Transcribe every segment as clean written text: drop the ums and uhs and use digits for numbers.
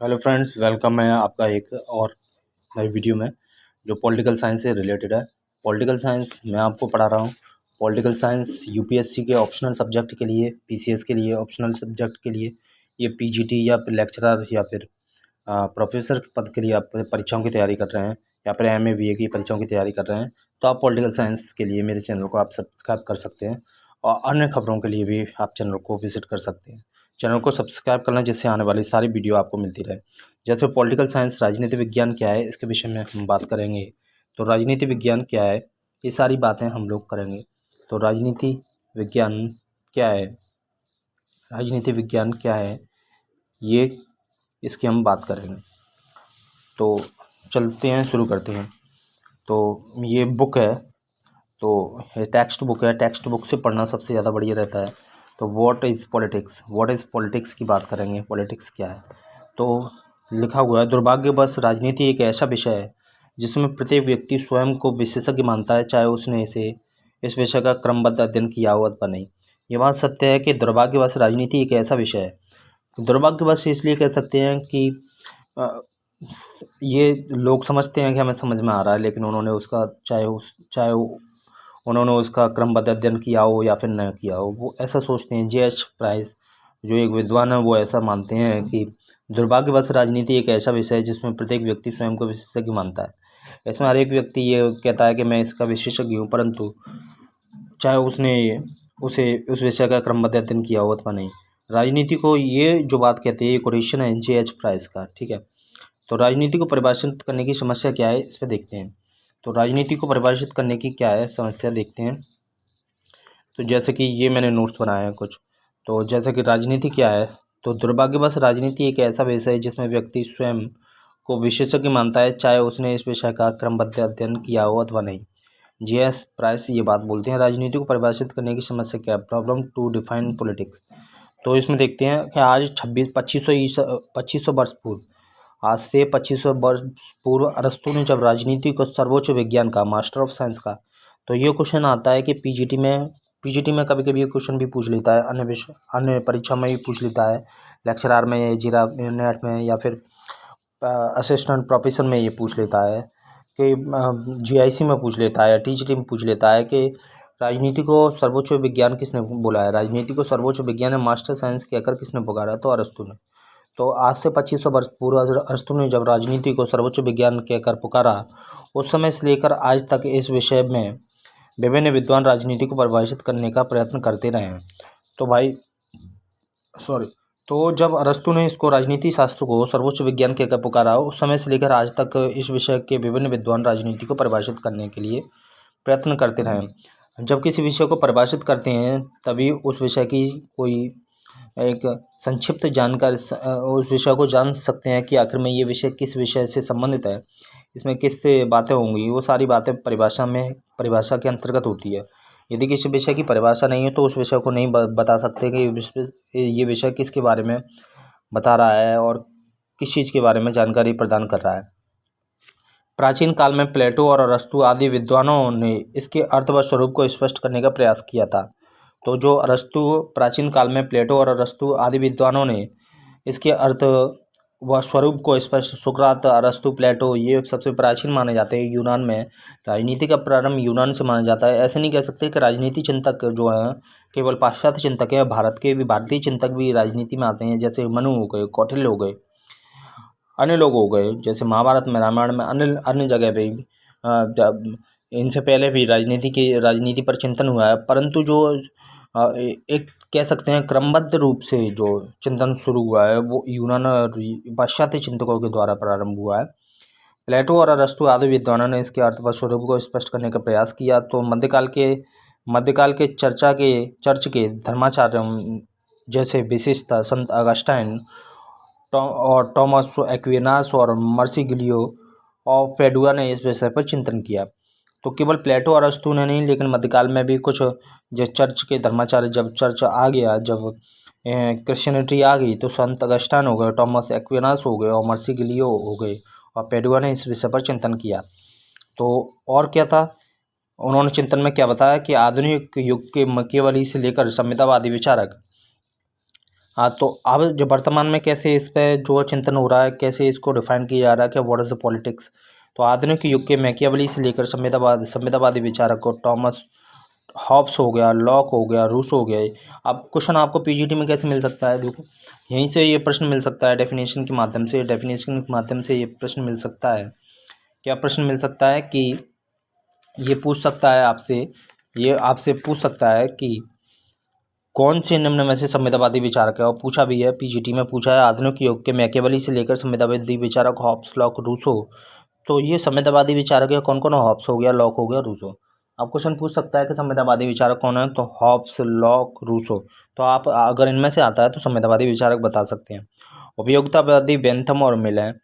Hello friends, welcome है आपका एक और नई वीडियो में जो पॉलिटिकल साइंस से रिलेटेड है। पॉलिटिकल साइंस मैं आपको पढ़ा रहा हूँ। पॉलिटिकल साइंस यूपीएससी के ऑप्शनल सब्जेक्ट के लिए, पीसीएस के लिए ऑप्शनल सब्जेक्ट के लिए, ये पीजीटी या फिर लेक्चरर या फिर प्रोफेसर के पद के लिए आप परीक्षाओं की तैयारी कर रहे हैं या फिर एमए बीए की परीक्षाओं की तैयारी कर रहे हैं तो आप पॉलिटिकल साइंस के लिए मेरे चैनल को आप सब्सक्राइब कर सकते हैं और अन्य खबरों के लिए भी आप चैनल को विजिट कर सकते हैं। चैनल को सब्सक्राइब करना जिससे आने वाली सारी वीडियो आपको मिलती रहे। जैसे पॉलिटिकल साइंस राजनीति विज्ञान क्या है इसके विषय में हम बात करेंगे। तो राजनीति विज्ञान क्या है, ये सारी बातें हम लोग करेंगे। तो राजनीति विज्ञान क्या है, राजनीति विज्ञान क्या है, ये इसकी हम बात करेंगे। तो चलते हैं, शुरू करते हैं। तो ये बुक है, तो ये टेक्स्ट बुक है। टेक्स्ट बुक से पढ़ना सबसे ज़्यादा बढ़िया रहता है। तो what is politics, what is politics की बात करेंगे। पॉलिटिक्स क्या है, तो लिखा हुआ है, दुर्भाग्यवश राजनीति एक ऐसा विषय है जिसमें प्रत्येक व्यक्ति स्वयं को विशेषज्ञ मानता है, चाहे उसने इस विषय का क्रमबद्ध अध्ययन किया हो अथवा नहीं। ये बात सत्य है कि दुर्भाग्यवश राजनीति एक ऐसा विषय है। दुर्भाग्यवश इसलिए कह सकते हैं कि अ, ये लोग समझते हैं कि हमें समझ में आ रहा है, लेकिन उन्होंने उसका उन्होंने उसका क्रमबद्ध अध्ययन किया हो या फिर न किया हो, वो ऐसा सोचते हैं। J.H. प्राइस जो एक विद्वान है वो ऐसा मानते हैं कि दुर्भाग्यवश राजनीति एक ऐसा विषय है जिसमें प्रत्येक व्यक्ति स्वयं को विशेषज्ञ मानता है। इसमें हर एक व्यक्ति ये कहता है कि मैं इसका विशेषज्ञ हूँ, परंतु चाहे उसने उसे उस विषय का क्रमबद्ध अध्ययन किया हो अथवा नहीं। राजनीति को ये जो बात कहते हैं, ये क्वेश्चन है J.H. प्राइस का, ठीक है। तो राजनीति को परिभाषित करने की समस्या क्या है, इस पर देखते हैं। तो राजनीति को परिभाषित करने की क्या है समस्या, देखते हैं। तो जैसे कि ये मैंने नोट्स बनाए हैं कुछ। तो जैसे कि राजनीति क्या है, तो दुर्भाग्यवश राजनीति एक ऐसा विषय है जिसमें व्यक्ति स्वयं को विशेषज्ञ मानता है, चाहे उसने इस विषय का क्रमबद्ध अध्ययन किया हो अथवा नहीं। J.S. प्राइस ये बात बोलते हैं, राजनीति को परिभाषित करने की समस्या क्या है, प्रॉब्लम टू डिफाइन पॉलिटिक्स। तो इसमें देखते हैं कि आज 2500 वर्ष पूर्व, आज से 2500 वर्ष पूर्व अरस्तु ने जब राजनीति को सर्वोच्च विज्ञान का, मास्टर ऑफ साइंस का, तो ये क्वेश्चन आता है कि पीजीटी में कभी कभी ये क्वेश्चन भी पूछ लेता है, अन्य विषय अन्य परीक्षा में भी पूछ लेता है, लेक्चरर में, जीरा नेट में, या फिर असिस्टेंट प्रोफेसर में ये पूछ लेता है कि जीआईसी में पूछ लेता है, टीजीटी में पूछ लेता है कि राजनीति को सर्वोच्च विज्ञान किसने बोला है, राजनीति को सर्वोच्च विज्ञान है, मास्टर साइंस कहकर किसने पुकारा, तो अरस्तु ने। तो आज से 2500 वर्ष पूर्व अरस्तु ने जब राजनीति को सर्वोच्च विज्ञान कहकर पुकारा, उस समय से लेकर आज तक इस विषय में विभिन्न विद्वान राजनीति को परिभाषित करने का प्रयत्न करते रहे हैं। तो भाई सॉरी तो जब अरस्तु ने इसको, राजनीति शास्त्र को सर्वोच्च विज्ञान कहकर पुकारा, उस समय से लेकर आज तक इस विषय के विभिन्न विद्वान राजनीति को परिभाषित करने के लिए प्रयत्न करते रहे। जब किसी विषय को परिभाषित करते हैं तभी उस विषय की कोई एक संक्षिप्त जानकारी, उस विषय को जान सकते हैं कि आखिर में ये विषय किस विषय से संबंधित है, इसमें किस बातें होंगी। वो सारी बातें परिभाषा के अंतर्गत होती है। यदि किसी विषय की परिभाषा नहीं है तो उस विषय को नहीं बता सकते कि ये विषय किसके बारे में बता रहा है और किस चीज़ के बारे में जानकारी प्रदान कर रहा है। प्राचीन काल में प्लेटो और अरस्तु आदि विद्वानों ने इसके अर्थ व स्वरूप को स्पष्ट करने का प्रयास किया था। तो जो प्राचीन काल में प्लेटो और अरस्तु आदि विद्वानों ने इसके अर्थ व स्वरूप को स्पष्ट, सुकरात, अरस्तु, प्लेटो ये सबसे प्राचीन माने जाते हैं। यूनान में राजनीति का प्रारंभ यूनान से माना जाता है। ऐसे नहीं कह सकते कि राजनीति चिंतक जो हैं केवल पाश्चात्य चिंतक हैं, भारत के भी, भारतीय चिंतक भी राजनीति में आते हैं, जैसे मनु हो गए, कौटिल्य हो गए, अन्य लोग हो गए, जैसे महाभारत में, रामायण में, अन्य अन्य जगह पे भी इनसे पहले भी राजनीति पर चिंतन हुआ है। परंतु जो एक कह सकते हैं क्रमबद्ध रूप से जो चिंतन शुरू हुआ है वो यूनान और पाश्चात्य चिंतकों के द्वारा प्रारंभ हुआ है। प्लेटो और अरस्तु आदि विद्वानों ने इसके अर्थ व स्वरूप को स्पष्ट करने का प्रयास किया। तो मध्यकाल के चर्च के धर्माचार्य जैसे विशिष्टता संत अगस्टाइन और टॉमस एक्विनास और मर्सिगिलियो और पेडुआ ने इस विषय पर चिंतन किया। तो केवल प्लेटो और अरस्तु ने नहीं, लेकिन मध्यकाल में भी कुछ जो चर्च के धर्माचार्य, जब चर्च आ गया, जब क्रिश्चियनिटी आ गई, तो संत अगस्टाइन हो गए, टॉमस एक्विनास हो गए और मर्सिगिलियो हो गए और पेडुआ ने इस विषय पर चिंतन किया। तो और क्या था, उन्होंने चिंतन में क्या बताया कि आधुनिक युग के मकियावेली से लेकर साम्यतावादी विचारक हाँ, तो अब जो वर्तमान में कैसे इस पे जो चिंतन हो रहा है, कैसे इसको डिफाइन किया जा रहा है कि व्हाट इज़ द पॉलिटिक्स। तो आधुनिक युग के मैकियावेली से लेकर संविदावादी विचारक को टॉमस हॉब्स हो गया, लॉक हो गया, रूसो हो गया। अब क्वेश्चन आपको पीजीटी में कैसे मिल सकता है, देखो यहीं से ये प्रश्न मिल सकता है, डेफिनेशन के माध्यम से। डेफिनेशन के माध्यम से ये प्रश्न मिल सकता है। क्या प्रश्न मिल सकता है कि ये पूछ सकता है आपसे, ये आपसे पूछ सकता है कि कौन से निम्न में से संविदावादी विचारक है, और पूछा भी है, पीजीटी में पूछा है आधुनिक युग के मैकियावेली से लेकर संविदावादी विचारक हॉब्स, लॉक, रूसो। तो ये संविदावादी विचारक है कौन कौन, हॉब्स हो गया, लॉक हो गया, रूसो। अब क्वेश्चन पूछ सकता है कि संविदावादी विचारक कौन है, तो हॉब्स, लॉक, रूसो। तो आप अगर इनमें से आता है तो संविदावादी विचारक बता सकते हैं। उपयोगितावादी बेंथम और मिल है।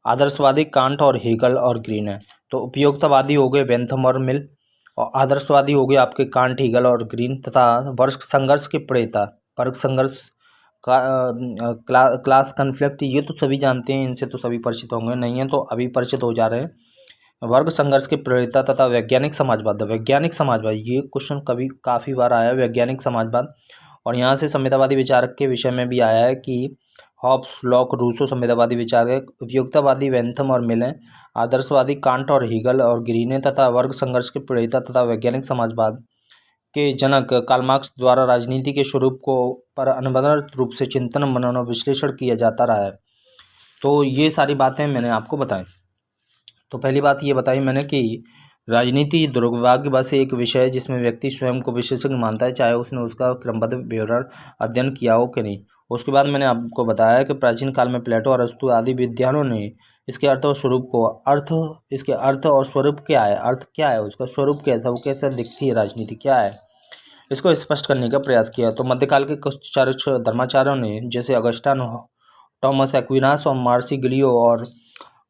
आदर्शवादी कांट और हेगल और ग्रीन है। तो उपयोगितावादी हो गए बेंथम और मिल, और आदर्शवादी हो गए आपके कांट, हीगल और ग्रीन। तथा वर्ग संघर्ष के प्रणेता, वर्ग संघर्ष का क्लास कन्फ्लिक्ट, ये तो सभी जानते हैं, इनसे तो सभी परिचित होंगे, नहीं है तो अभी परिचित हो जा रहे हैं। वर्ग संघर्ष के प्रणेता तथा वैज्ञानिक समाजवाद। वैज्ञानिक समाजवाद, ये क्वेश्चन कभी काफ़ी बार आया है, वैज्ञानिक समाजवाद। और यहाँ से संविदावादी विचारक के विषय में भी आया है कि हॉब्स, लॉक, रूसो संविदावादी विचारक। उपयोगितावादी बेंथम और मिल हैं। आदर्शवादी कांट और हीगल और ग्रीन है। तथा वर्ग संघर्ष के प्रणेता तथा वैज्ञानिक समाजवाद के जनक कार्ल मार्क्स द्वारा राजनीति के स्वरूप को पर अनवरत रूप से चिंतन, मनन और विश्लेषण किया जाता रहा है। तो ये सारी बातें मैंने आपको बताई। तो पहली बात ये बताई मैंने कि राजनीति दुर्भाग्यवश एक विषय है जिसमें व्यक्ति स्वयं को विशेषज्ञ मानता है, चाहे उसने उसका क्रमबद्ध विवरण अध्ययन किया हो कि नहीं। उसके बाद मैंने आपको बताया कि प्राचीन काल में प्लेटो, अरस्तु आदि विद्वानों ने इसके अर्थ और स्वरूप को इसके अर्थ और स्वरूप क्या है, अर्थ क्या है, उसका स्वरूप कैसा, वो कैसा दिखती है, राजनीति क्या है, इसको स्पष्ट करने का प्रयास किया। तो मध्यकाल के कुछ धर्माचार्यों ने, जैसे अगस्टान, टॉमस एक्विनास और मार्सी ग्लियो और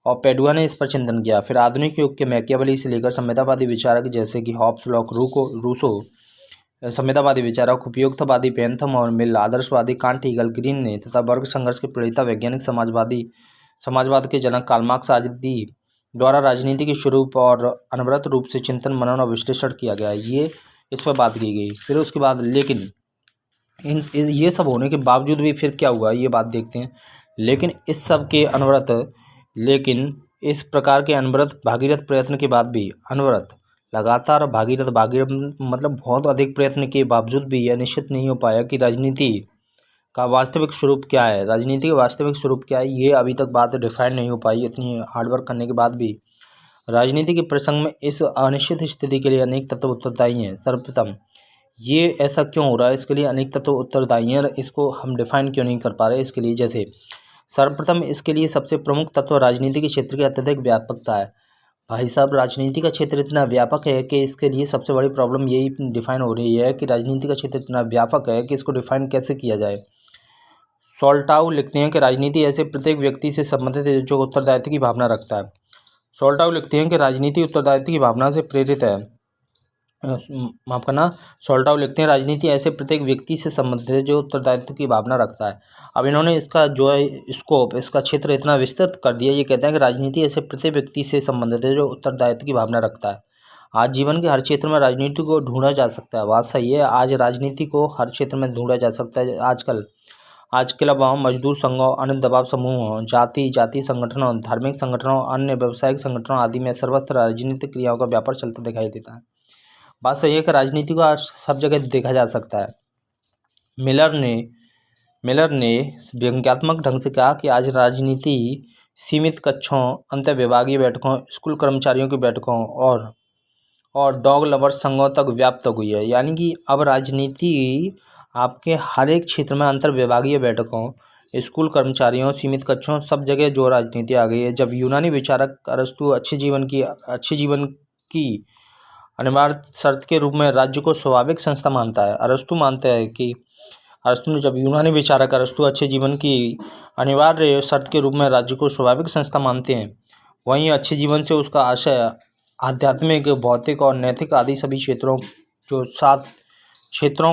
पेडुआ ने इस पर चिंतन किया। फिर आधुनिक युग के मैकियावेली से लेकर संविदावादी विचारक जैसे कि हॉब्स, लॉक, रूसो संविदावादी विचारक, उपयोगितावादी बेंथम और मिल, आदर्शवादी कांट, हीगल, ग्रीन ने, तथा वर्ग संघर्ष के प्रणेता वैज्ञानिक समाजवाद के जनक कार्ल मार्क्स आदि द्वारा राजनीति के स्वरूप और अनवरत रूप से चिंतन, मनन और विश्लेषण किया गया। ये इस पर बात की गई। फिर उसके बाद लेकिन ये सब होने के बावजूद भी फिर क्या हुआ, ये बात देखते हैं। लेकिन इस सब के अनवरत, लेकिन इस प्रकार के अनवरत भागीरथ प्रयत्न के बाद भी, अनवरत लगातार भागीरथ मतलब बहुत अधिक प्रयत्न के बावजूद भी यह निश्चित नहीं हो पाया कि राजनीति का वास्तविक स्वरूप क्या है। राजनीति का वास्तविक स्वरूप क्या है, ये अभी तक बात डिफाइन नहीं हो पाई। इतनी हार्डवर्क करने के बाद भी राजनीति के प्रसंग में इस अनिश्चित स्थिति के लिए अनेक तत्व उत्तरदायी हैं। सर्वप्रथम, ये ऐसा क्यों हो रहा है, इसके लिए अनेक तत्व उत्तरदायी हैं, इसको हम डिफाइन क्यों नहीं कर पा रहे इसके लिए। जैसे सर्वप्रथम, इसके लिए सबसे प्रमुख तत्व राजनीति के क्षेत्र की अत्यधिक व्यापकता है। भाई साहब, राजनीति का क्षेत्र इतना व्यापक है कि इसके लिए सबसे बड़ी प्रॉब्लम यही डिफाइन हो रही है कि राजनीति का क्षेत्र इतना व्यापक है कि इसको डिफाइन कैसे किया जाए। सोल्टाउ लिखते हैं कि राजनीति ऐसे प्रत्येक व्यक्ति से संबंधित है जो उत्तरदायित्व की भावना रखता है। सोल्टाउ लिखते हैं कि राजनीति उत्तरदायित्व की भावना से प्रेरित है। माफ करना, सोल्टाउ लिखते हैं राजनीति ऐसे प्रत्येक व्यक्ति से संबंधित है जो उत्तरदायित्व की भावना रखता है। अब इन्होंने इसका जो है स्कोप, इसका क्षेत्र इतना विस्तृत कर दिया। ये कहते हैं कि राजनीति ऐसे प्रत्येक व्यक्ति से संबंधित है जो उत्तरदायित्व की भावना रखता है। आज जीवन के हर क्षेत्र में राजनीति को ढूंढा जा सकता है। बात सही है, आज राजनीति को हर क्षेत्र में ढूंढा जा सकता है। आज के अलावा मजदूर संघों, अन्य दबाव समूहों, जाति संगठनों, धार्मिक संगठनों, अन्य व्यावसायिक संगठनों आदि में सर्वत्र राजनीतिक क्रियाओं का व्यापार चलता दिखाई देता है। बात सही है कि राजनीति को आज सब जगह देखा जा सकता है। मिलर ने व्यंग्यात्मक ढंग से कहा कि आज राजनीति सीमित कक्षों, अंतर्विभागीय बैठकों, स्कूल कर्मचारियों की बैठकों और डॉग लवर्स संघों तक व्याप्त हुई है। यानी कि अब राजनीति आपके हर एक क्षेत्र में अंतर्विभागीय बैठकों, स्कूल कर्मचारियों, सीमित कक्षों, सब जगह जो राजनीति आ गई है। जब यूनानी विचारक अरस्तु अच्छे जीवन की अनिवार्य शर्त के रूप में राज्य को स्वाभाविक संस्था मानता है। अरस्तु ने, जब यूनानी विचारक अरस्तु अच्छे जीवन की अनिवार्य शर्त के रूप में राज्य को स्वाभाविक संस्था मानते हैं, वहीं अच्छे जीवन से उसका आशय आध्यात्मिक, भौतिक और नैतिक आदि सभी क्षेत्रों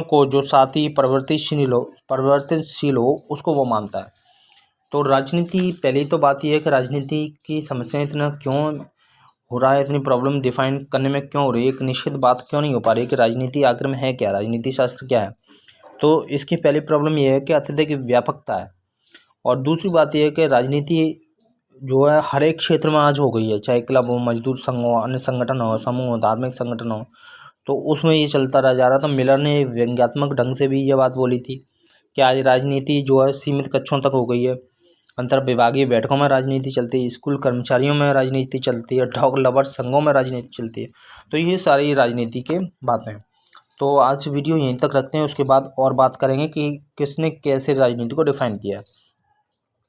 को जो साथ ही परिवर्तनशील हो उसको वो मानता है। तो राजनीति, पहली तो बात यह है कि राजनीति की समस्या इतना क्यों हो रहा है, इतनी प्रॉब्लम डिफाइन करने में क्यों हो रही है, एक निश्चित बात क्यों नहीं हो पा रही है कि राजनीति आखिर में है क्या, राजनीति शास्त्र क्या है। तो इसकी पहली प्रॉब्लम ये है कि अत्यधिक व्यापकता है। और दूसरी बात यह है कि राजनीति जो है हर एक क्षेत्र में आज हो गई है, चाहे क्लब हो, मजदूर संघ हो, अन्य संगठन हो, समूह हो, धार्मिक संगठन हो, तो उसमें ये चलता रह जा रहा था। मिलर ने व्यंग्यात्मक ढंग से भी ये बात बोली थी कि आज राजनीति जो है सीमित कक्षों तक हो गई है, अंतर विभागीय बैठकों में राजनीति चलती है, स्कूल कर्मचारियों में राजनीति चलती है, डॉग लवर्स संघों में राजनीति चलती है। तो ये सारी राजनीति के बातें हैं। तो आज वीडियो यहीं तक रखते हैं, उसके बाद और बात करेंगे कि किसने कैसे राजनीति को डिफाइन किया।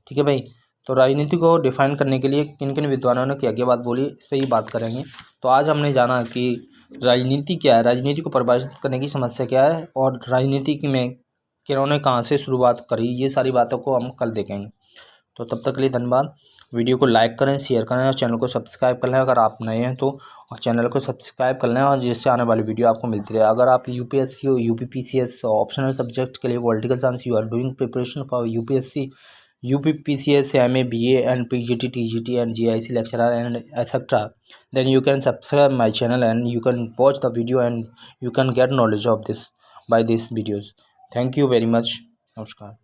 ठीक है भाई, तो राजनीति को डिफाइन करने के लिए किन किन विद्वानों ने क्या क्या बात बोली, इस पर ही बात करेंगे। तो आज हमने जाना कि राजनीति क्या है, राजनीति को परिभाषित करने की समस्या क्या है, और राजनीति में किन्होंने कहाँ से शुरुआत करी, ये सारी बातों को हम कल देखेंगे। तो तब तक के लिए धन्यवाद। वीडियो को लाइक करें, शेयर करें और चैनल को सब्सक्राइब कर लें अगर आप नए हैं तो, और चैनल को सब्सक्राइब कर लें और जिससे आने वाली वीडियो आपको मिलती रहे। अगर आप यूपीएससी और यूपीपीसीएस ऑप्शनल सब्जेक्ट के लिए political science you are doing preparation for UPSC, UPPCS, MA, BA and PGT, TGT and GIC lecturer and etc., then you can subscribe my channel and you can watch the video and you can get knowledge of this by these videos. Thank you very much. Namaskar.